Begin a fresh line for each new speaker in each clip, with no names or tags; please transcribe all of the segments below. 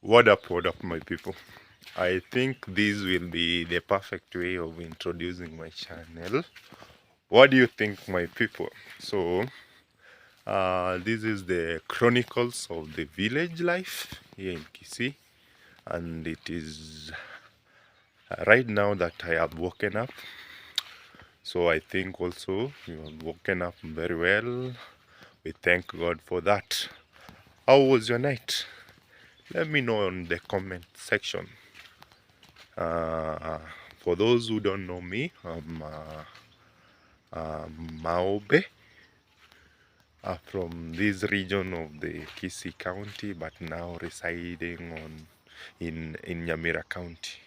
What up, my people? I think this will be the perfect way of introducing my channel. What do you think, my people? So, this is the chronicles of the village life here in Kisii, and it is right now that I have woken up. So, I think also you have woken up very well. We thank God for that. How was your night? Let me know in the comment section. Uh, for those who don't know me, I'm Maobe, from this region of the Kisii County, but now residing in Nyamira County.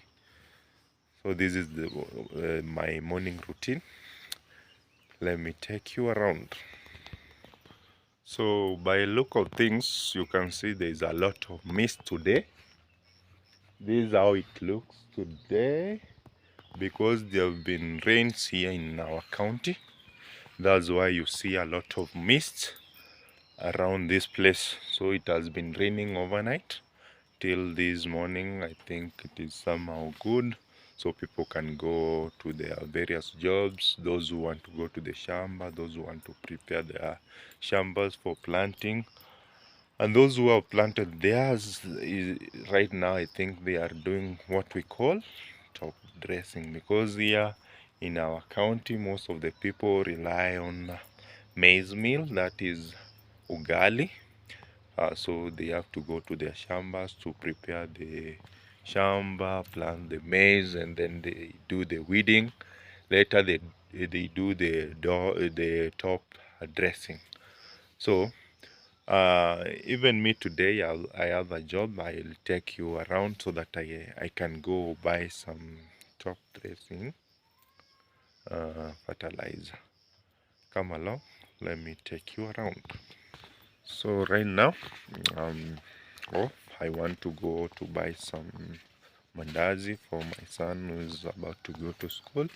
So this is my morning routine. Let me take you around. So by look of things, you can see there is a lot of mist today. This is how it looks today because there have been rains here in our county. That's why you see a lot of mist around this place. So it has been raining overnight till this morning. I think it is somehow good, so people can go to their various jobs. Those who want to go to the shamba, those who want to prepare their shambas for planting, and those who have planted theirs right now, I think they are doing what we call top dressing, because here in our county most of the people rely on maize meal, that is ugali. So they have to go to their shambas to prepare the shamba, plant the maize, and then they do the weeding. Later they do the top dressing. So even me today, I have a job. I'll take you around so that I can go buy some top dressing fertilizer. Come along, let me take you around. So right now, um, oh, I want to go to buy some mandazi for my son who is about to go to school,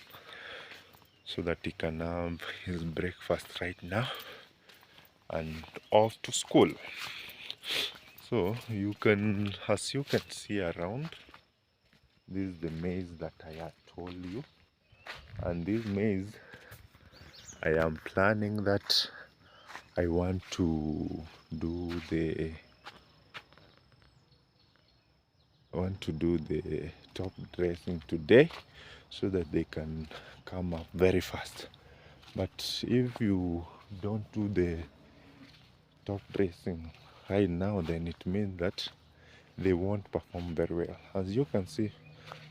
so that he can have his breakfast right now and off to school. So as you can see around, this is the maize that I had told you, and this maize, I am planning that I want to do the top dressing today so that they can come up very fast. But if you don't do the top dressing right now, then it means that they won't perform very well. As you can see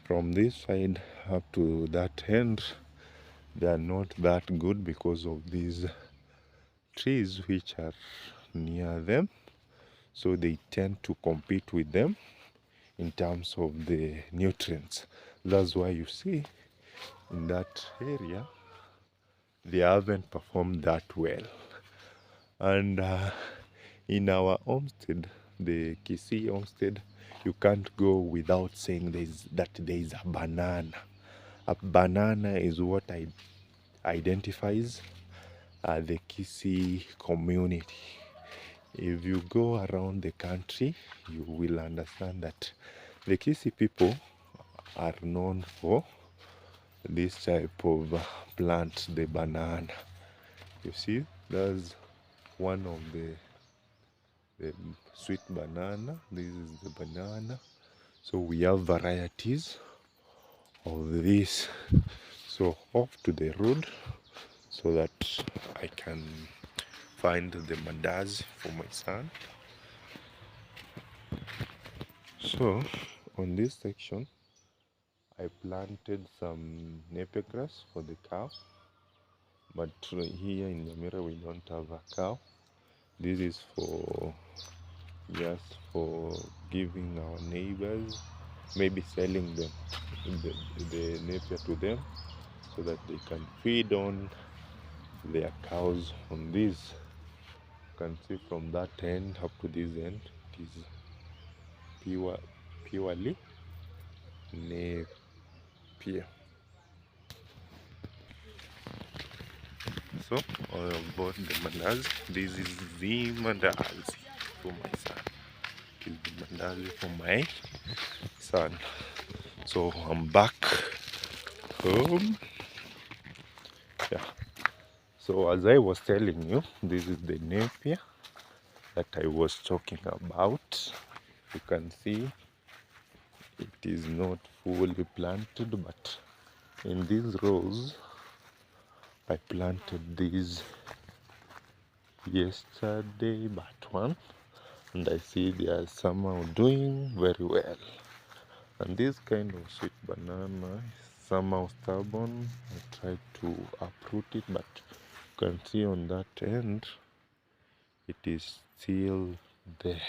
from this side up to that end, they are not that good because of these trees which are near them, so they tend to compete with them in terms of the nutrients. That's why you see in that area they haven't performed that well. And in our homestead, the Kisii homestead, you can't go without saying that there is a banana. A banana is what identifies the Kisii community. If you go around the country, you will understand that the Kisii people are known for this type of plant, the banana. You see, that's one of the sweet banana. This is the banana. So we have varieties of this. So off to the road so that I can find the mandazi for my son. So on this section, I planted some napier grass for the cow, but here in Nyamira we don't have a cow. This is for just for giving our neighbors, maybe selling them the napier to them so that they can feed on their cows on this. You can see from that end up to this end, it is purely napier. So all about the mandazi. This is the mandazi for my son. is the mandazi for my son. So I'm back home. Yeah. So as I was telling you, this is the Napier that I was talking about. You can see it is not fully planted, but in these rows I planted these yesterday but one, and I see they are somehow doing very well. And this kind of sweet banana is somehow stubborn. I tried to uproot it, but you can see on that end it is still there.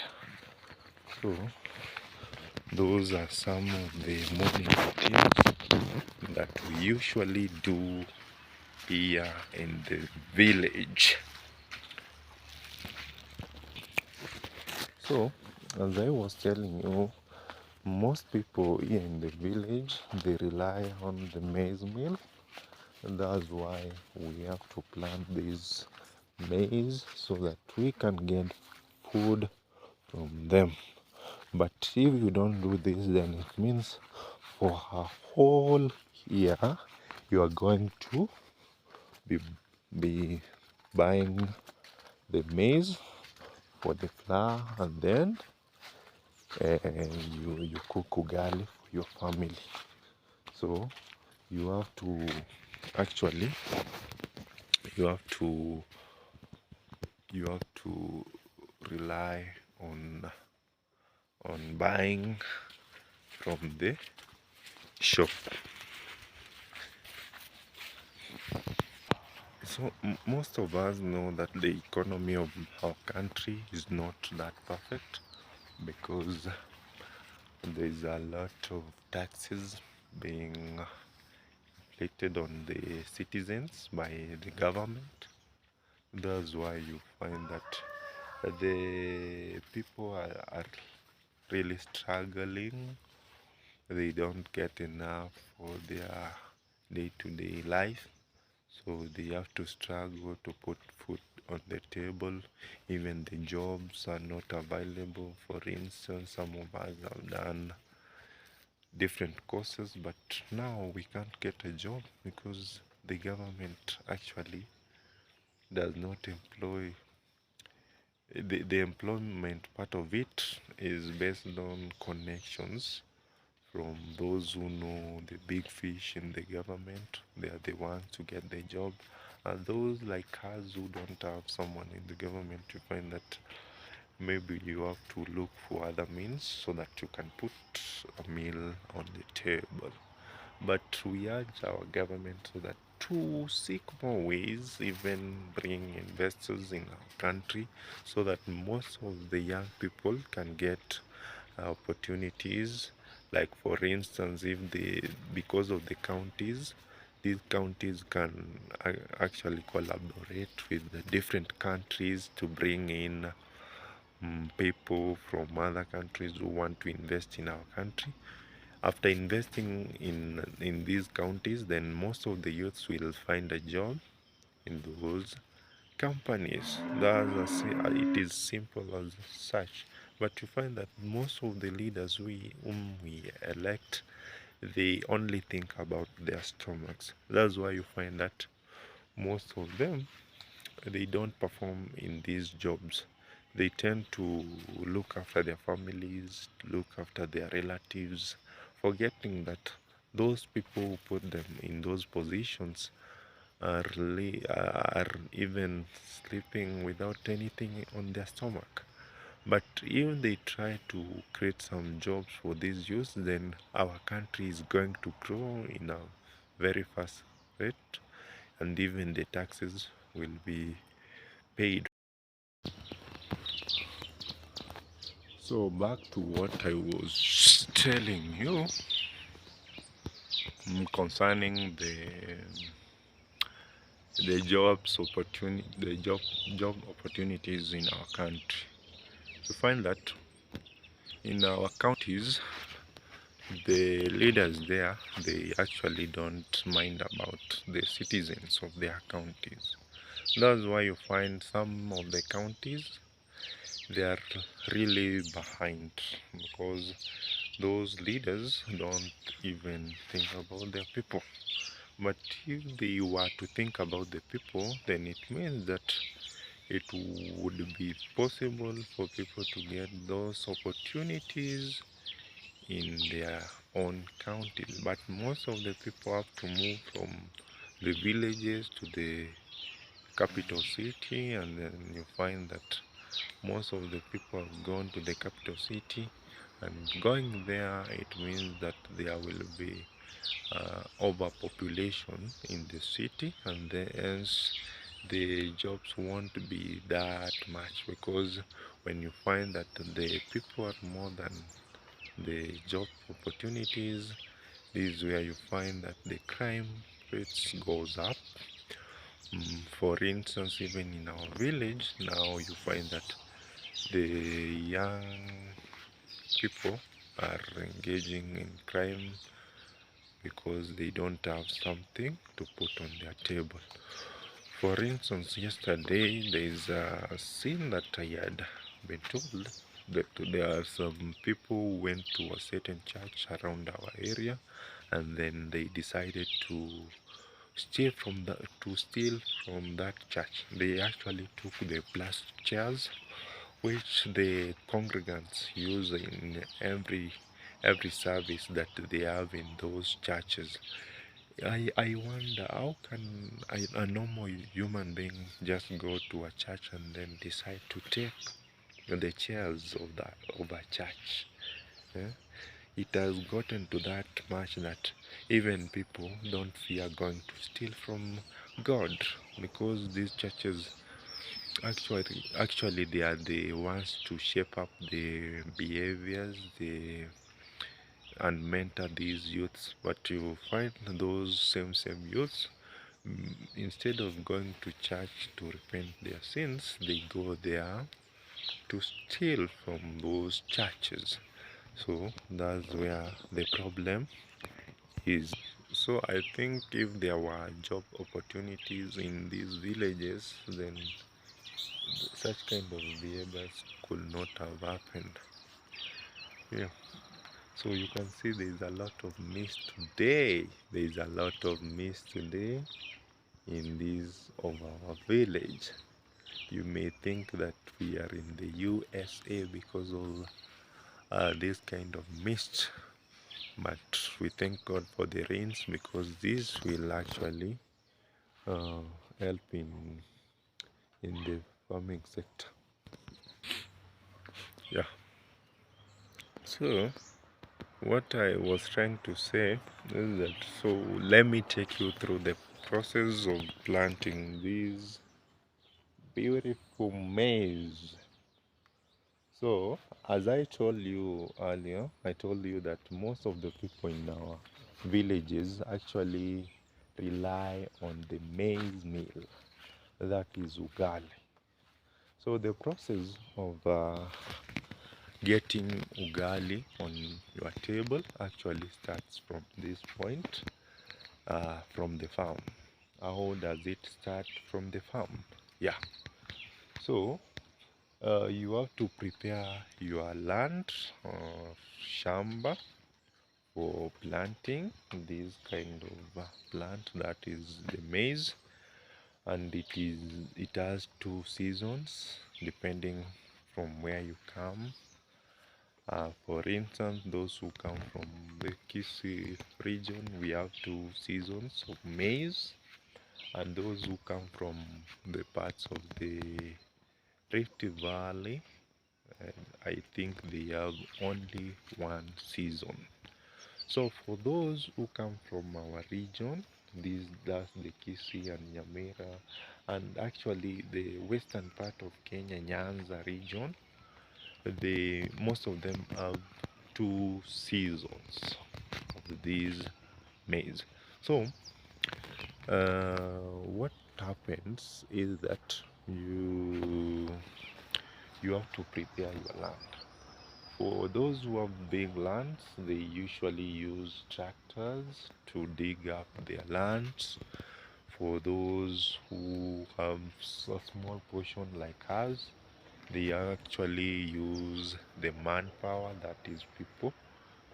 So those are some of the morning routines that we usually do here in the village. So as I was telling you, most people here in the village, they rely on the maize meal, and that's why we have to plant this maize so that we can get food from them. But if you don't do this, then it means for a whole year you are going to be buying the maize for the flour, and then you cook ugali for your family. So you have to actually you have to rely on buying from the shop. So most of us know that the economy of our country is not that perfect, because there is a lot of taxes being inflicted on the citizens by the government. That's why you find that the people are really struggling. They don't get enough for their day-to-day life, so they have to struggle to put food on the table. Even the jobs are not available. For instance, some of us have done different courses, but now we can't get a job because the government actually does not employ. The employment part of it is based on connections from those who know the big fish in the government. They are the ones to get the job. And those like us who don't have someone in the government, you find that maybe you have to look for other means so that you can put a meal on the table. But we urge our government so that to seek more ways, even bring investors in our country, so that most of the young people can get opportunities. Like for instance, if because of the counties, these counties can actually collaborate with the different countries to bring in people from other countries who want to invest in our country. After investing in these counties, then most of the youths will find a job in those companies. It is simple as such. But you find that most of the leaders whom we elect, they only think about their stomachs. That's why you find that most of them, they don't perform in these jobs. They tend to look after their families, look after their relatives, forgetting that those people who put them in those positions are even sleeping without anything on their stomach. But if they try to create some jobs for these youth, then our country is going to grow in a very fast rate, and even the taxes will be paid. So back to what I was telling you concerning the job opportunities in our country. You find that in our counties, the leaders there, they actually don't mind about the citizens of their counties. That's why you find some of the counties, they are really behind, because those leaders don't even think about their people. But if they were to think about the people, then it means that it would be possible for people to get those opportunities in their own counties. But most of the people have to move from the villages to the capital city, and then you find that most of the people have gone to the capital city, and going there, it means that there will be overpopulation in the city, and hence the jobs won't be that much, because when you find that the people are more than the job opportunities, this is where you find that the crime rates goes up. For instance, even in our village now, you find that the young people are engaging in crime because they don't have something to put on their table. For instance, yesterday there is a scene that I had been told that there are some people who went to a certain church around our area, and then they decided to steal from that church. They actually took the plastic chairs which the congregants use in every service that they have in those churches. I wonder, how can a normal human being just go to a church and then decide to take the chairs of a church? Eh? It has gotten to that much that even people don't fear going to steal from God, because these churches actually they are the ones to shape up the behaviors and mentor these youths. But you find those same youths, instead of going to church to repent their sins, they go there to steal from those churches. So that's where the problem is. So I think if there were job opportunities in these villages, then such kind of behaviors could not have happened. Yeah. So you can see there is a lot of mist today. There is a lot of mist today in this of our village. You may think that we are in the USA because of this kind of mist, but we thank God for the rains, because this will actually uh, help in the farming sector. Yeah. So what I was trying to say is that, so let me take you through the process of planting these beautiful maize. So as I told you earlier, I told you that most of the people in our villages actually rely on the maize meal, that is ugali. So the process of getting ugali on your table actually starts from this point, from the farm. How does it start from the farm? Yeah. So you have to prepare your land, shamba, for planting this kind of plant, that is the maize, and it has 2 seasons depending from where you come. For instance, those who come from the Kisii region, we have 2 seasons of maize, and those who come from the parts of the Rift Valley, I think they have only 1 season. So for those who come from our region, that's the Kisii and Nyamira, and actually the western part of Kenya, Nyanza region, most of them have 2 seasons of these maize. So what happens is that you have to prepare your land. For those who have big lands, they usually use tractors to dig up their lands. For those who have a small portion like us, They actually use the manpower, that is, people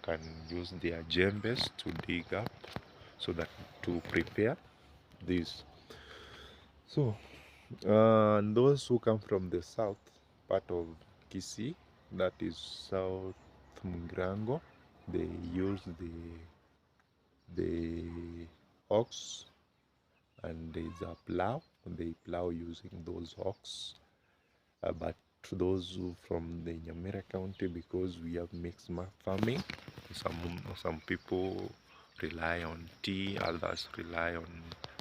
can use their jembes to dig up so that to prepare this. So, and those who come from the south part of Kisii, that is South Mugrango, they use the ox, and there's a plow. They plow using those ox. But to those who from the Nyamira County, because we have mixed farming, some people rely on tea, others rely on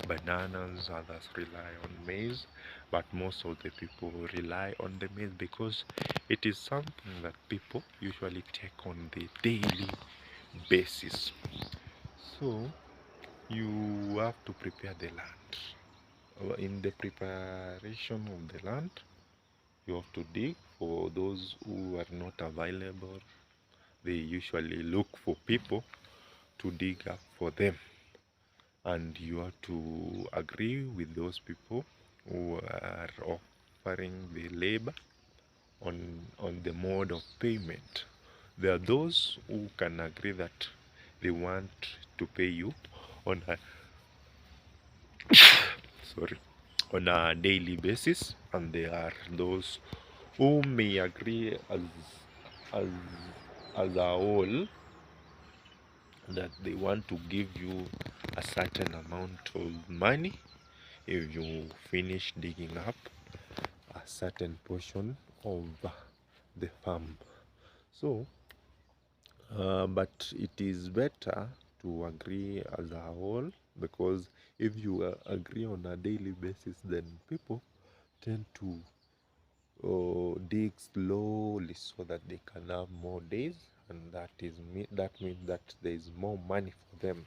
bananas, others rely on maize, but most of the people rely on the maize because it is something that people usually take on the daily basis. So you have to prepare the land. In the preparation of the land, you have to dig. For those who are not available, they usually look for people to dig up for them, and you have to agree with those people who are offering the labor on the mode of payment. There are those who can agree that they want to pay you on a sorry, on a daily basis, and there are those who may agree as as a whole that they want to give you a certain amount of money if you finish digging up a certain portion of the farm. So but it is better to agree as a whole, because if you agree on a daily basis, then people tend to dig slowly so that they can have more days, and that means that there is more money for them,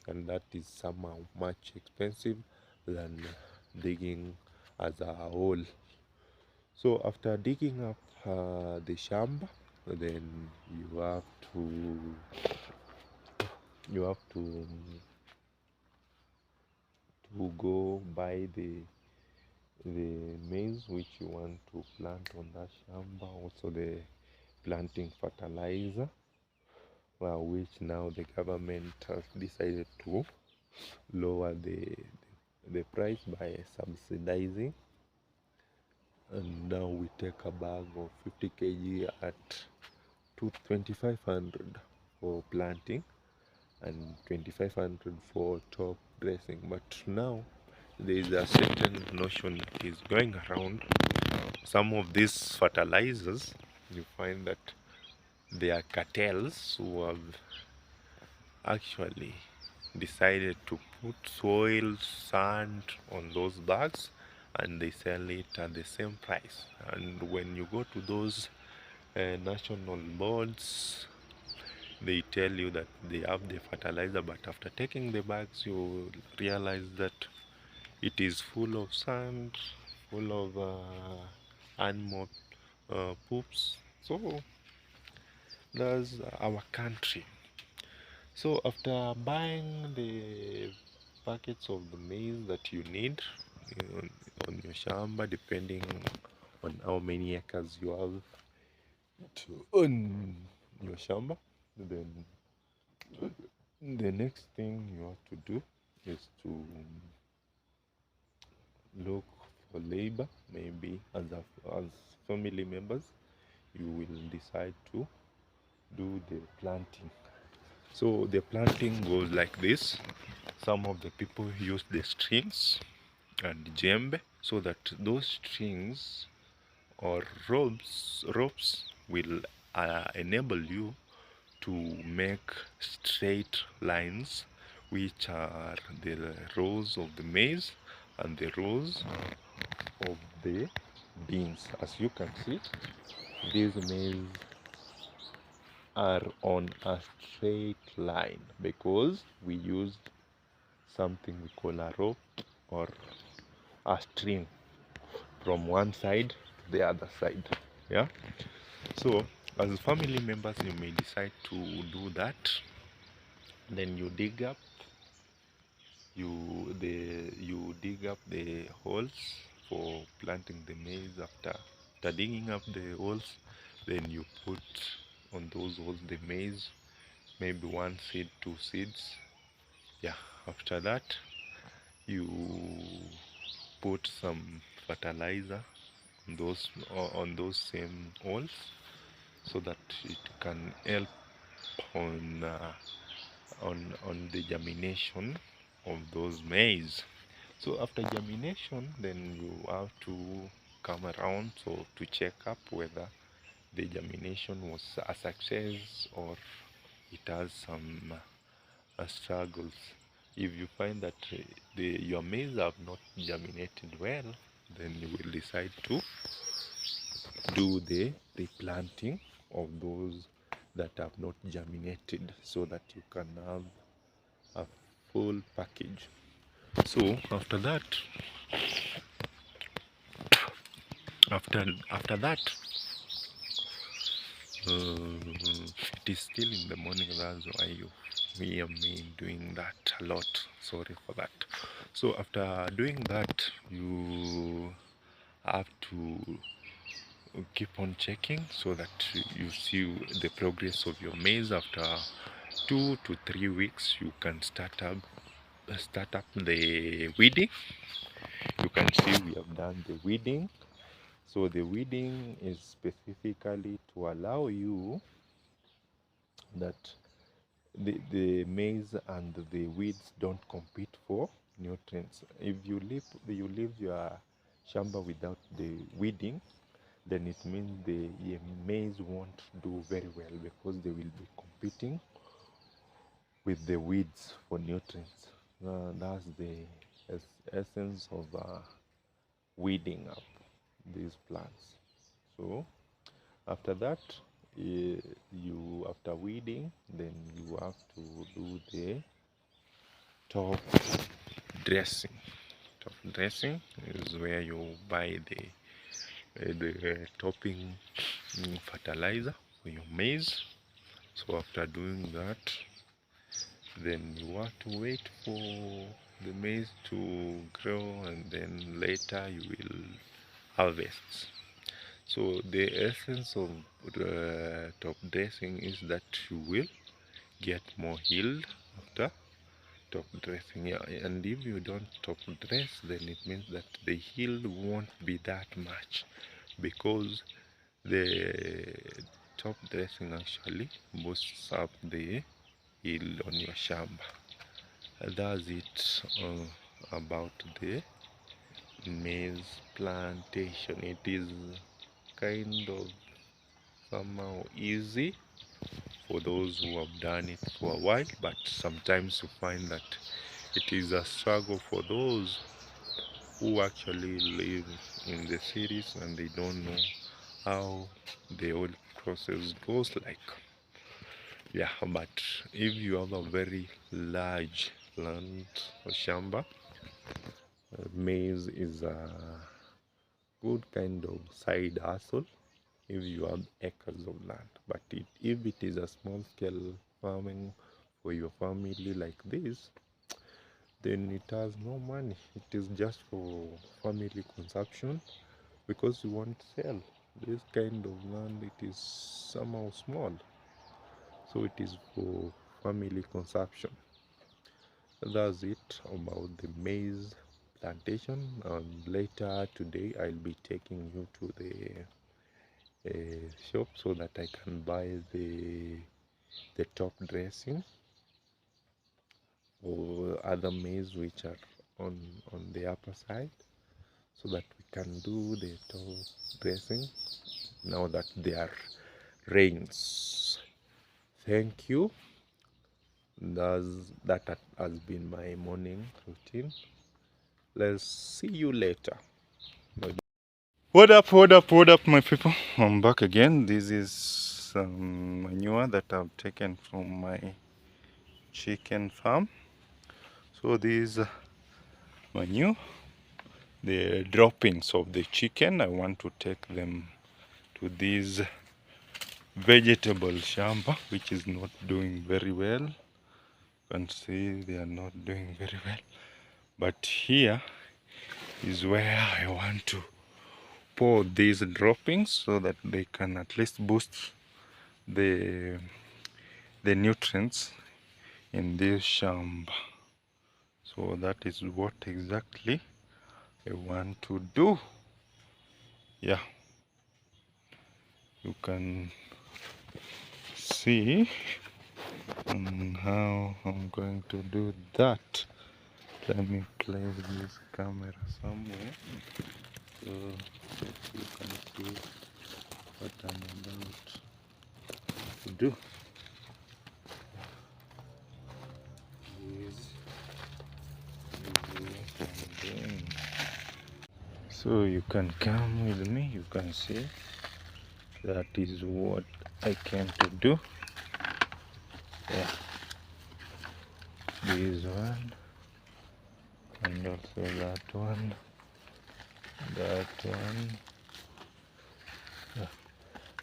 and that is somehow much expensive than digging as a whole. So after digging up the shamba, then you have to you have to go buy the maize which you want to plant on that shamba, also the planting fertilizer, which now the government has decided to lower the price by subsidizing, and now we take a bag of 50 kg at 2500 for planting and 2500 for top dressing. But now there is a certain notion that is going around. Some of these fertilizers, you find that they are cartels who have actually decided to put soil, sand on those bags, and they sell it at the same price. And when you go to those national boards, they tell you that they have the fertilizer, but after taking the bags, you realize that it is full of sand, full of animal poops. So that's our country. So after buying the packets of the maize that you need on your shamba, depending on how many acres you have on your shamba, then the next thing you have to do is to look for labor. Maybe as family members, you will decide to do the planting. So the planting goes like this. Some of the people use the strings and djembe, so that those strings or ropes will enable you to make straight lines, which are the rows of the maize and the rows of the beans. As you can see, these maize are on a straight line because we used something we call a rope or a string from one side to the other side. Yeah. So as family members, you may decide to do that. Then you dig up you dig up the holes for planting the maize after after digging up the holes, then you put on those holes the maize, maybe 1 seed, 2 seeds. Yeah, after that you put some fertilizer on those same holes, so that it can help on on the germination of those maize. So after germination, then you have to come around so to check up whether the germination was a success or it has some struggles. If you find that your maize have not germinated well, then you will decide to do the replanting of those that have not germinated, so that you can have a full package. So after that, after that, it is still in the morning. That's why you hear me doing that a lot. Sorry for that. So after doing that, you have to keep on checking so that you see the progress of your maize. After 2 to 3 weeks, you can start up the weeding. You can see we have done the weeding. So the weeding is specifically to allow you that the maize and the weeds don't compete for nutrients. If you leave your shamba without the weeding, then it means the maize won't do very well, because they will be competing with the weeds for nutrients. That's the essence of weeding up these plants. So after that, after weeding, then you have to do the top dressing. Top dressing is where you buy the topping fertilizer for your maize. So after doing that, then you have to wait for the maize to grow, and then later you will harvest. So the essence of the top dressing is that you will get more yield after top dressing. Yeah, and if you don't top dress, then it means that the yield won't be that much, because the top dressing actually boosts up the yield on your shamba. That's it about the maize plantation. It is kind of somehow easy for those who have done it for a while, but sometimes you find that it is a struggle for those who actually live in the cities and they don't know how the whole process goes like. Yeah, but if you have a very large land or shamba, maize is a good kind of side hustle if you have acres of land. But if it is a small scale farming for your family like this, then it has no money. It is just for family consumption, because you want to sell. This kind of land, it is somehow small, so it is for family consumption. That's it about the maize plantation. And later today I'll be taking you to the shop so that I can buy the top dressing or other maize which are on the upper side, so that we can do the top dressing now that there are rains. Thank you. That has been my morning routine. Let's see you later. Bye. What up, my people? I'm back again. This is some manure that I've taken from my chicken farm. So these manure, the droppings of the chicken, I want to take them to this vegetable shamba, which is not doing very well. You can see they are not doing very well. But here is where I want to pour these droppings so that they can at least boost the nutrients in this shamba. So that is what exactly I want to do. Yeah, you can see how I'm going to do that. Let me place this camera somewhere so you can see what I'm about to do. This is what I'm doing. So you can come with me, you can see that is what I came to do. Yeah, this one, and also that one, that one. Yeah.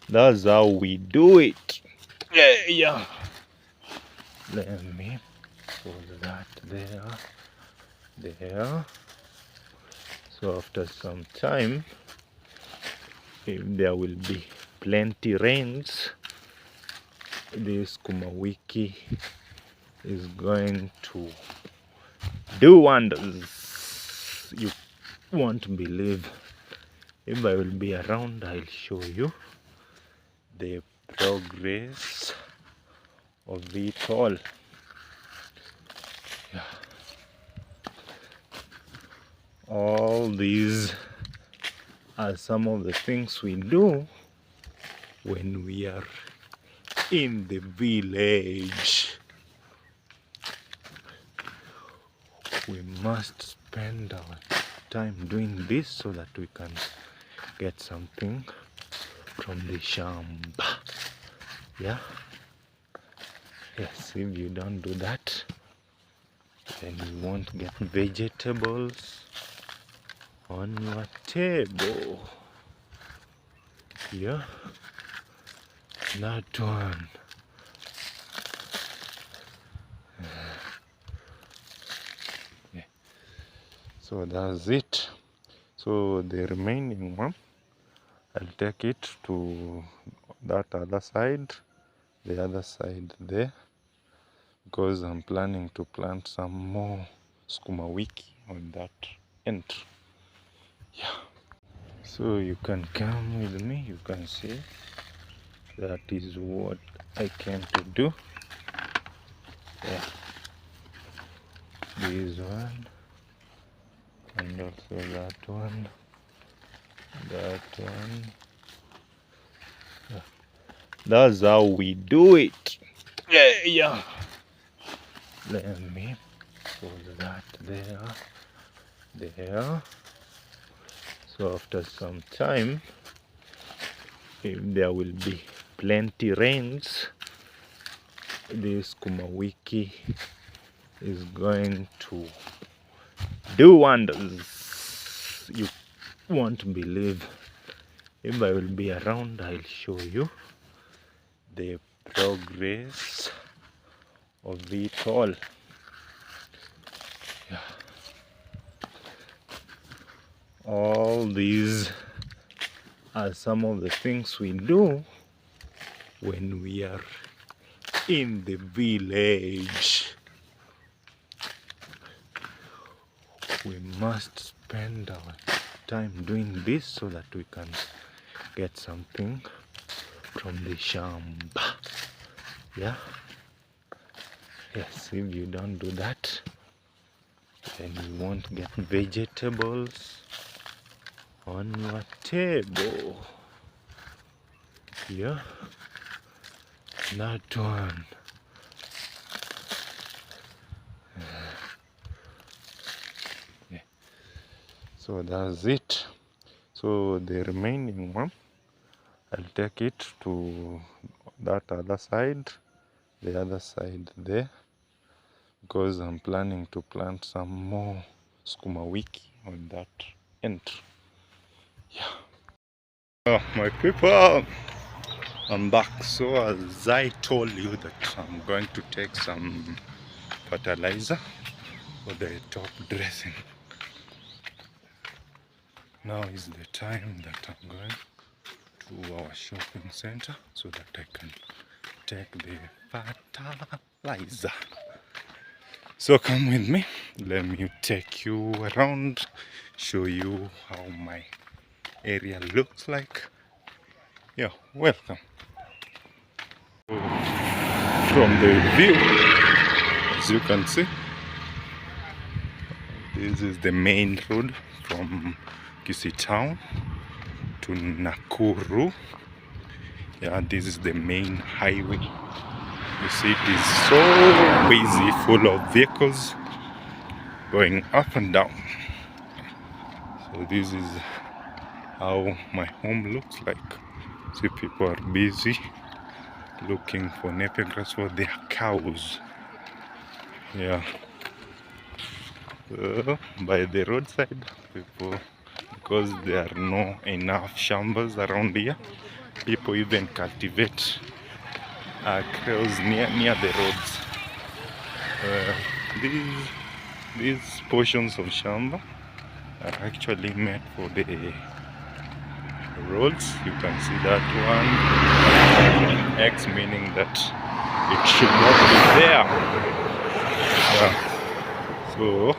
That's how we do it. Yeah. Let me put that there. So after some time, if there will be plenty rains, this sukuma wiki is going to do wonders. You won't believe. If I will be around, I'll show you the progress of it all. Yeah. All these are some of the things we do when we are in the village. We must spend our time doing this so that we can get something from the shamba. Yeah. Yes, if you don't do that, then you won't get vegetables on your table. Yeah, that one. Yeah. So that's it. So the remaining one, I'll take it to that other side, the other side there, because I'm planning to plant some more sukuma wiki on that end. Yeah. So you can come with me, you can see that is what I came to do. Yeah, this one, and also that one, that one. Yeah. That's how we do it. Yeah. Let me put that there. So after some time, if there will be plenty rains, this sukuma wiki is going to do wonders. You won't believe. If I will be around, I'll show you the progress of it all. Yeah. All these are some of the things we do when we are in the village. We must spend our time doing this so that we can get something from the shamba. Yeah. Yes, if you don't do that, then you won't get vegetables on your table. Yeah, that one. Yeah. So that's it. So the remaining one, I'll take it to that other side, the other side there, because I'm planning to plant some more sukuma wiki on that end. Yeah. Oh, my people, I'm back. So as I told you that I'm going to take some fertilizer for the top dressing. Now is the time that I'm going to our shopping center so that I can take the fertilizer. So come with me, let me take you around, show you how my area looks like. Yeah, welcome. From the view, as you can see, this is the main road from Kisii town to Nakuru. Yeah, this is the main highway. You see, it is so busy, full of vehicles going up and down. So this is how my home looks like. See, people are busy looking for napier grass for their cows. Yeah. By the roadside, people, because there are no enough shambas around here, people even cultivate crows near the roads. These portions of shamba are actually meant for the roads. You can see that one X, meaning that it should not be there. Yeah. So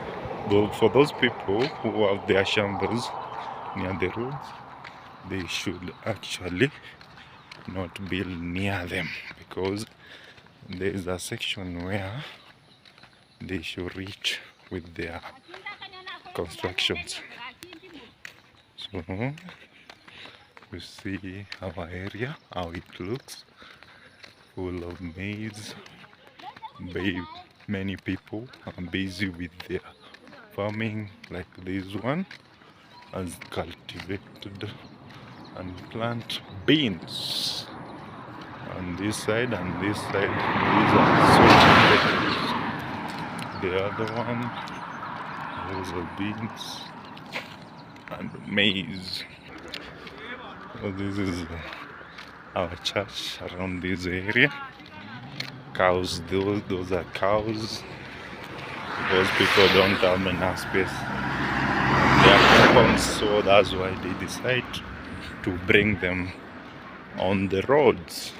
for those people who have their shambas near the roads, they should actually not build near them, because there is a section where they should reach with their constructions. So you see our area, how it looks, full of maize. Many people are busy with their farming, like this one has cultivated and plant beans on this side and this side. These are sweet potatoes. The other one, those are beans and maize. So this is our church around this area. Cows, those are cows, because people don't have enough space in their compounds, so that's why they decide to bring them on the roads.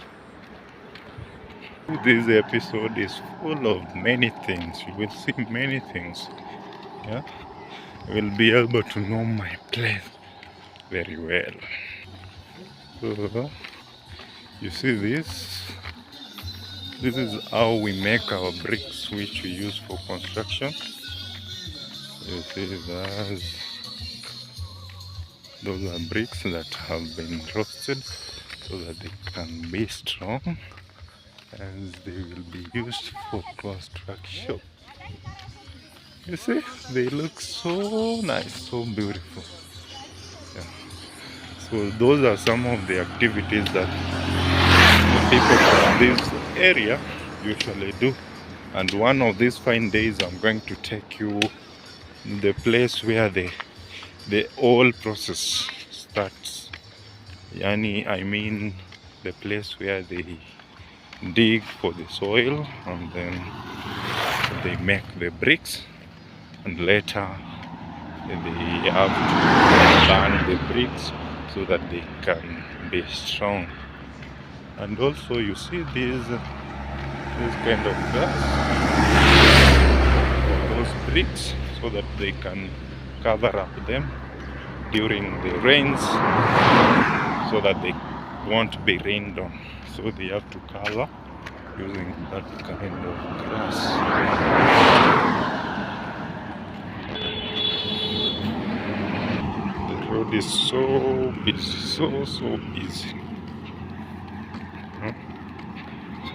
This episode is full of many things. You will see many things. Yeah, you will be able to know my place very well. So, you see this? This is how we make our bricks, which we use for construction. You see that those are bricks that have been roasted so that they can be strong, as they will be used for construction. You see, they look so nice, so beautiful. Yeah. So those are some of the activities that the people from this area usually do. And one of these fine days, I'm going to take you to the place where the whole process starts. I mean the place where they dig for the soil, and then they make the bricks, and later they have to burn the bricks so that they can be strong. And also you see this kind of glass for those bricks, so that they can cover up them during the rains, so that they won't be rained on. So they have to cover using that kind of grass. The road is so busy, so busy.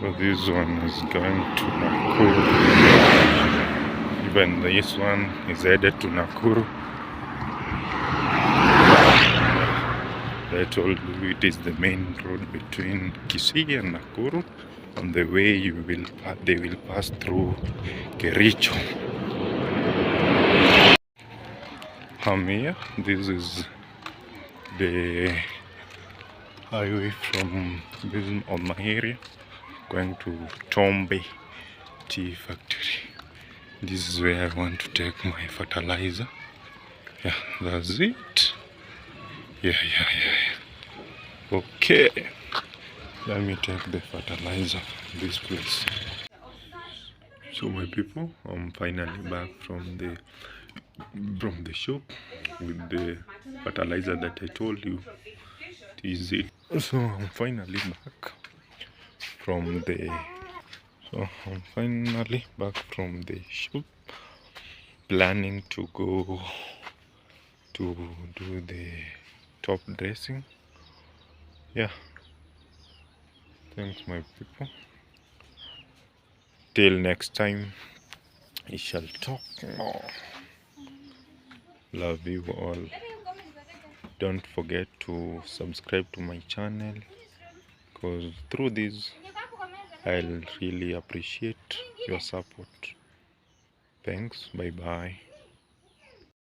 So this one is going to Nakuru. Even this one is headed to Nakuru. I told you it is the main road between Kisii and Nakuru. On the way they will pass through Kericho. Here, this is the highway from on my area going to Tombe Tea Factory. This is where I want to take my fertilizer. Yeah, that's it. Yeah. Okay, let me take the fertilizer in this place. So my people, I'm finally back from the shop with the fertilizer that I told you. Is it? So I'm finally back from the shop, planning to go to do the top dressing. Yeah, thanks my people. Till next time, we shall talk more. Love you all. Don't forget to subscribe to my channel, because through this I'll really appreciate your support. Thanks. Bye bye.